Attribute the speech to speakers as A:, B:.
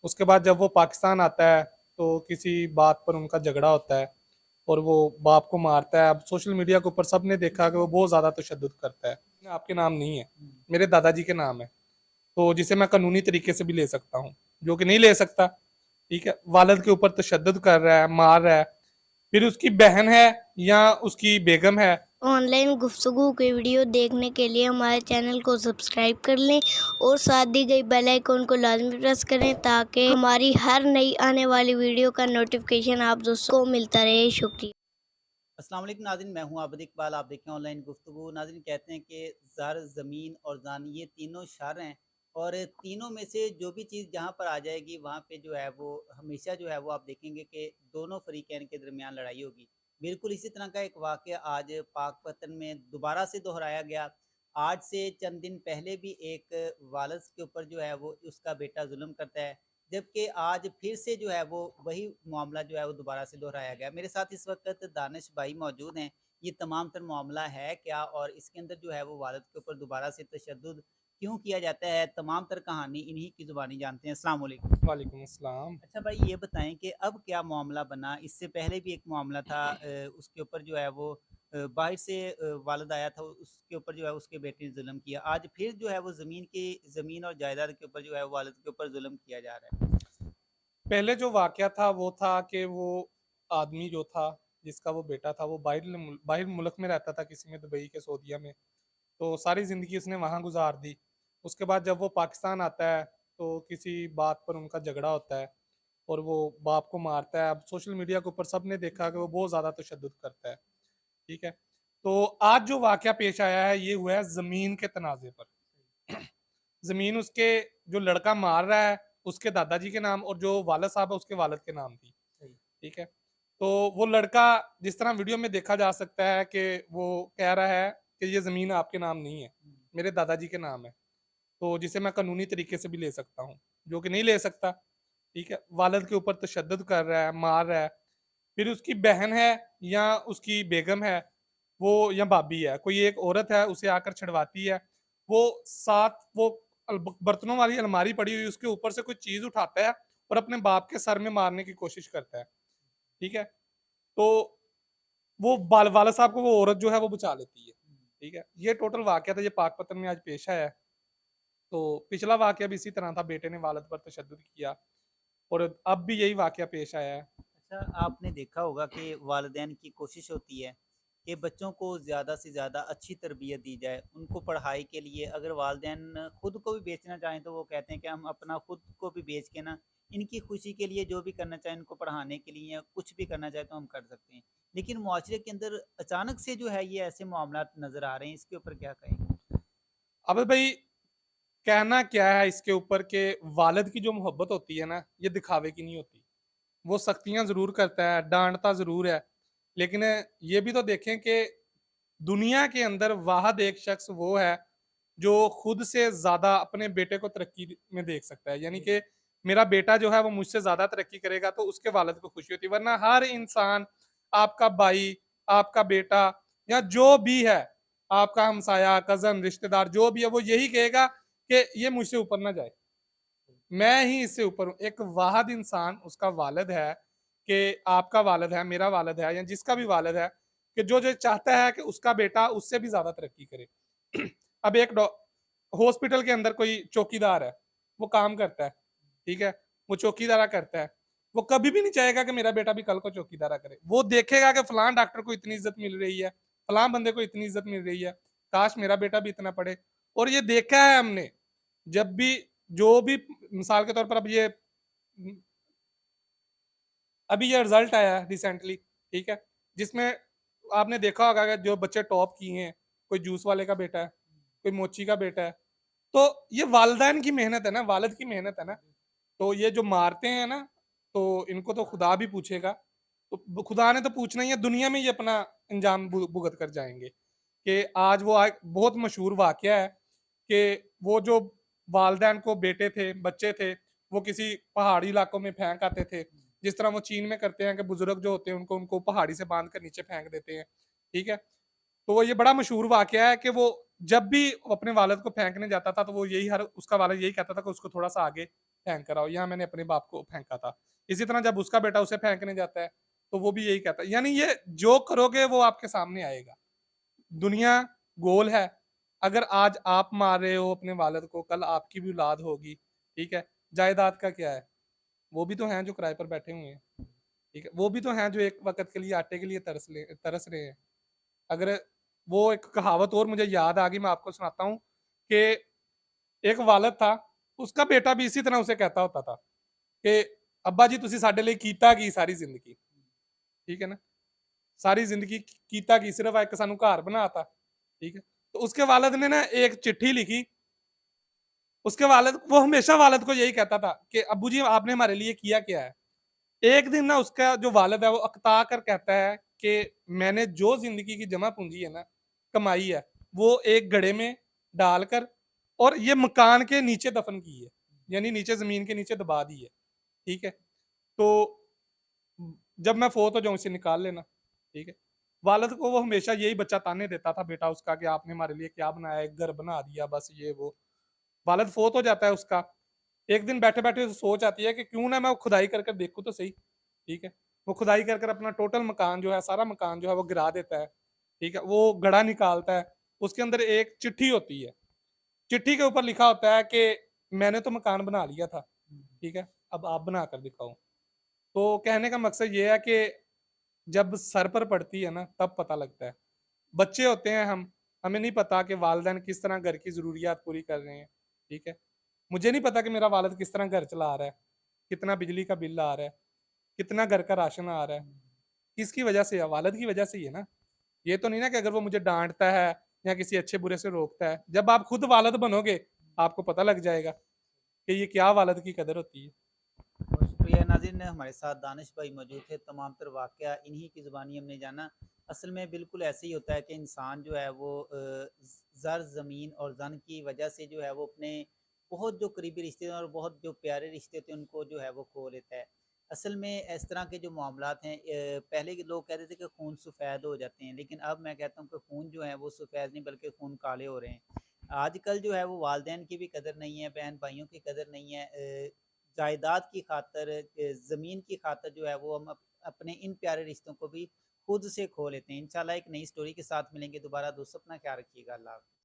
A: उसके बाद जब वो पाकिस्तान आता है तो किसी बात पर उनका झगड़ा होता है और वो बाप को मारता है। अब सोशल मीडिया के ऊपर सबने देखा कि वो बहुत ज्यादा तशद्दुद करता है। आपके नाम नहीं है, मेरे दादाजी के नाम है, तो जिसे मैं कानूनी तरीके से भी ले सकता हूँ, जो कि नहीं ले सकता। ठीक है, वालिद के ऊपर तशद्दुद कर रहा है, मार रहा है, फिर उसकी बहन है या उसकी बेगम है।
B: ऑनलाइन गुफ्तगू के वीडियो देखने के लिए हमारे चैनल को सब्सक्राइब कर लें और साथ दी गई बेल आइकन को लाजमी प्रेस करें ताकि हमारी हर नई आने वाली वीडियो का नोटिफिकेशन आप दोस्तों को मिलता रहे। शुक्रिया।
C: अस्सलाम वालेकुम नाज़रीन, मैं हूं आबिद इकबाल। आप देखें ऑनलाइन गुफ्तगू। नाज़रीन, कहते हैं कि ज़र, ज़मीन और जान ये तीनों शर हैं और तीनों में से जो भी चीज़ जहां पर आ जाएगी वहां पे जो है वो हमेशा जो है वो आप देखेंगे कि दोनों फ़रीक़ैन के दरमियान लड़ाई होगी। बिल्कुल इसी तरह का एक वाक़या आज पाकपतन में दोबारा से दोहराया गया। आज से चंद दिन पहले भी एक वालिद के ऊपर जो है वो उसका बेटा ज़ुल्म करता है, जबकि आज फिर से जो है वो वही मामला जो है वो दोबारा से दोहराया गया। मेरे साथ इस वक़्त दानिश भाई मौजूद हैं। ये तमाम तर मामला है क्या और इसके अंदर जो है वो वालिद के ऊपर दोबारा से तशद्दुद क्यों किया जाता है? तमाम तर कहानी इन्हीं की ज़ुबानी जानते हैं। अस्सलाम वालेकुम।
A: वालेकुम अस्सलाम।
C: अच्छा भाई, ये बताएँ कि अब क्या मामला बना? इससे पहले भी एक मामला था, उसके ऊपर जो है वो बाहर से वालिद आया था, उसके ऊपर जो है उसके बेटे ने ज़ुल्म किया। आज फिर जो है वो ज़मीन और जायदाद के ऊपर जो है वालिद के ऊपर ज़ुल्म किया जा रहा है।
A: पहले जो वाकया था वो था कि वो आदमी जो था, जिसका वो बेटा था, वो बाहर मुल्क में रहता था, किसी में दुबई के सऊदीया में। तो सारी ज़िंदगी उसने वहाँ गुजार दी। उसके बाद जब वो पाकिस्तान आता है तो किसी बात पर उनका झगड़ा होता है और वो बाप को मारता है। अब सोशल मीडिया के ऊपर सबने देखा कि वो बहुत ज़्यादा तशद्दुद करता है। ठीक है, तो आज जो वाकया पेश आया है ये हुआ है ज़मीन के तनाज़े पर। ज़मीन उसके जो लड़का मार रहा है उसके दादाजी के नाम, और जो वालिद साहब है उसके वालिद के नाम थी।
C: सही।
A: ठीक है, तो वो लड़का, जिस तरह वीडियो में देखा जा सकता है कि वो कह रहा है कि ये ज़मीन आपके नाम नहीं है,
C: हुँ।
A: मेरे दादाजी के नाम है, तो जिसे मैं कानूनी तरीके से भी ले सकता हूँ, जो कि नहीं ले सकता। ठीक है, वालिद के ऊपर तशद्दुद कर रहा है, मार रहा है, फिर उसकी बहन है या उसकी बेगम है, वो या भाभी है, कोई एक औरत है, उसे आकर छुड़वाती है। वो साथ वो बर्तनों वाली अलमारी पड़ी हुई, उसके ऊपर से कोई चीज उठाता है और अपने बाप के सर में मारने की कोशिश करता है। ठीक है, तो वो वाला साहब को वो औरत जो है वो बचा लेती है। ठीक है, ये टोटल वाकया था, ये पाकपतन में आज पेश आया है। तो पिछला वाकया भी इसी तरह था, बेटे ने वालिद पर तशद्दुद किया और अब भी यही वाकया पेश आया है।
C: अच्छा, आपने देखा होगा कि वालिदैन की कोशिश होती है कि बच्चों को ज़्यादा से ज़्यादा अच्छी तरबियत दी जाए। उनको पढ़ाई के लिए अगर वालिदैन खुद को भी बेचना चाहें तो वो कहते हैं कि हम अपना खुद को भी बेच के ना इनकी खुशी के लिए जो भी करना चाहें, इनको पढ़ाने के लिए या कुछ भी करना चाहें तो हम कर सकते हैं। लेकिन मुआशरे के अंदर अचानक से जो है ये ऐसे मामलात नज़र आ रहे हैं, इसके ऊपर क्या कहेंगे?
A: अबे भाई, कहना क्या है इसके ऊपर के, वालिद की जो मोहब्बत होती है ना, ये दिखावे की नहीं होती। वो सख्तियां जरूर करता है, डांटता जरूर है, लेकिन ये भी तो देखें कि दुनिया के अंदर वाहद एक शख्स वो है जो खुद से ज्यादा अपने बेटे को तरक्की में देख सकता है। यानी कि मेरा बेटा जो है वो मुझसे ज्यादा तरक्की करेगा तो उसके वालिद को खुशी होती है, वरना हर इंसान, आपका भाई, आपका बेटा, या जो भी है, आपका हमसाया, कजन, रिश्तेदार जो भी है, वो यही कहेगा कि ये मुझसे ऊपर ना जाए, मैं ही इससे ऊपर हूँ। एक वाहिद इंसान, उसका वालिद है, कि आपका वालिद है, मेरा वालिद है, या जिसका भी वालिद है, कि जो जो चाहता है कि उसका बेटा उससे भी ज्यादा तरक्की करे। अब एक हॉस्पिटल के अंदर कोई चौकीदार है, वो काम करता है। ठीक है, वो चौकीदारा करता है, वो कभी भी नहीं चाहेगा कि मेरा बेटा भी कल को चौकीदारा करे। वो देखेगा कि फलां डॉक्टर को इतनी इज्जत मिल रही है, फलां बंदे को इतनी इज्जत मिल रही है, काश मेरा बेटा भी इतना पढ़े। और ये देखा है हमने, जब भी, जो भी, मिसाल के तौर पर अब ये, अभी ये रिजल्ट आया है रिसेंटली। ठीक है, जिसमें आपने देखा होगा कि जो बच्चे टॉप किए हैं, कोई जूस वाले का बेटा है, कोई मोची का बेटा है, तो ये वालदैन की मेहनत है ना, वालिद की मेहनत है ना। तो ये जो मारते हैं ना, तो इनको तो खुदा भी पूछेगा। तो खुदा ने तो पूछना ही है, दुनिया में ये अपना अंजाम भुगत कर जाएंगे। कि आज वो बहुत मशहूर वाकया है कि वो जो वालदैन को बेटे थे, बच्चे थे, वो किसी पहाड़ी इलाकों में फेंक आते थे, जिस तरह वो चीन में करते हैं कि बुजुर्ग जो होते हैं उनको उनको पहाड़ी से बांध कर नीचे फेंक देते हैं। ठीक है, तो वो ये बड़ा मशहूर वाकया है कि वो जब भी अपने वालिद को फेंकने जाता था तो वो यही, हर उसका वालिद यही कहता था कि उसको थोड़ा सा आगे फेंक कर आओ, यहाँ मैंने अपने बाप को फेंका था। इसी तरह जब उसका बेटा उसे फेंकने जाता है तो वो भी यही कहता है। यानी ये जो करोगे वो आपके सामने आएगा। दुनिया गोल है। अगर आज आप मार रहे हो अपने वालिद को, कल आपकी भी औलाद होगी। ठीक है, जायदाद का क्या है, वो भी तो हैं जो किराए पर बैठे हुए हैं। ठीक है, वो भी तो हैं जो एक वक्त के लिए आटे के लिए तरस रहे हैं। अगर वो एक कहावत और मुझे याद आ गई, मैं आपको सुनाता हूँ कि एक वालिद था, उसका बेटा भी इसी तरह उसे कहता होता था कि अब्बा जी तुसी साडे लिए कीता की सारी जिंदगी। ठीक है ना, सारी जिंदगी कीता की, सिर्फ एक सानू घर बनाता। ठीक है, तो उसके वालिद ने ना एक चिट्ठी लिखी। उसके वालिद, वो हमेशा वालिद को यही कहता था कि अब्बू जी आपने हमारे लिए किया क्या है। एक दिन ना उसका जो वालिद है वो अकता कर कहता है कि मैंने जो जिंदगी की जमा पूंजी है ना, कमाई है, वो एक घड़े में डालकर और ये मकान के नीचे दफन की है, यानी नीचे जमीन के नीचे दबा दी है। ठीक है, तो जब मैं फोत हो जाऊं इसे निकाल लेना। ठीक है, वालिद को वो हमेशा यही बच्चा ताने देता था बेटा उसका कि आपने हमारे लिए क्या बनाया, एक घर बना दिया, बस ये वो। वालिद फोत हो जाता है उसका। एक दिन बैठे बैठे सोच आती है कि क्यों ना मैं वो खुदाई कर कर देखूं तो सही। ठीक है, वो खुदाई कर कर अपना टोटल मकान जो है, सारा मकान जो है वो गिरा देता है। ठीक है, वो घड़ा निकालता है, उसके अंदर एक चिट्ठी होती है। चिट्ठी के ऊपर लिखा होता है कि मैंने तो मकान बना लिया था, ठीक है, अब आप बना कर दिखाओ। तो कहने का मकसद ये है कि जब सर पर पड़ती है ना तब पता लगता है। बच्चे होते हैं हम, हमें नहीं पता कि वालिदैन किस तरह घर की ज़रूरियात पूरी कर रहे हैं। ठीक है, मुझे नहीं पता कि मेरा वालिद किस तरह घर चला रहा है, कितना बिजली का बिल आ रहा है, कितना घर का राशन आ रहा है, किसकी वजह से है, वालिद की वजह से ही है ना। ये तो नहीं ना कि अगर वो मुझे डांटता है या किसी अच्छे बुरे से रोकता है। जब आप खुद वालिद बनोगे आपको पता लग जाएगा कि ये क्या वालिद की कदर होती है।
C: बहुत शुक्रिया नाज़रीन, हमारे साथ दानिश भाई मौजूद थे। तमाम तर वाक़या इन्हीं की ज़ुबानी हमने जाना। असल में बिल्कुल ऐसे ही होता है कि इंसान जो है वो ज़र, ज़मीन और ज़न की वजह से जो है वो अपने बहुत जो करीबी रिश्ते हैं और बहुत जो प्यारे रिश्ते होते हैं उनको जो है वो खो लेता है। असल में इस तरह के जो मामलात हैं, पहले के लोग कहते थे कि खून सफ़ेद हो जाते हैं, लेकिन अब मैं कहता हूँ कि खून जो है वो सफ़ेद नहीं बल्कि खून काले हो रहे हैं। आजकल जो है वो वालिदैन की भी कदर नहीं है, बहन-भाइयों की कदर नहीं है। जायदाद की खातिर, ज़मीन की खातिर जो है वो हम अपने इन प्यारे रिश्तों को भी खुद से खो लेते हैं। इंशाल्लाह एक नई स्टोरी के साथ मिलेंगे दोबारा। दोस्तों अपना ख्याल रखिएगा। अल्लाह हाफ़िज़।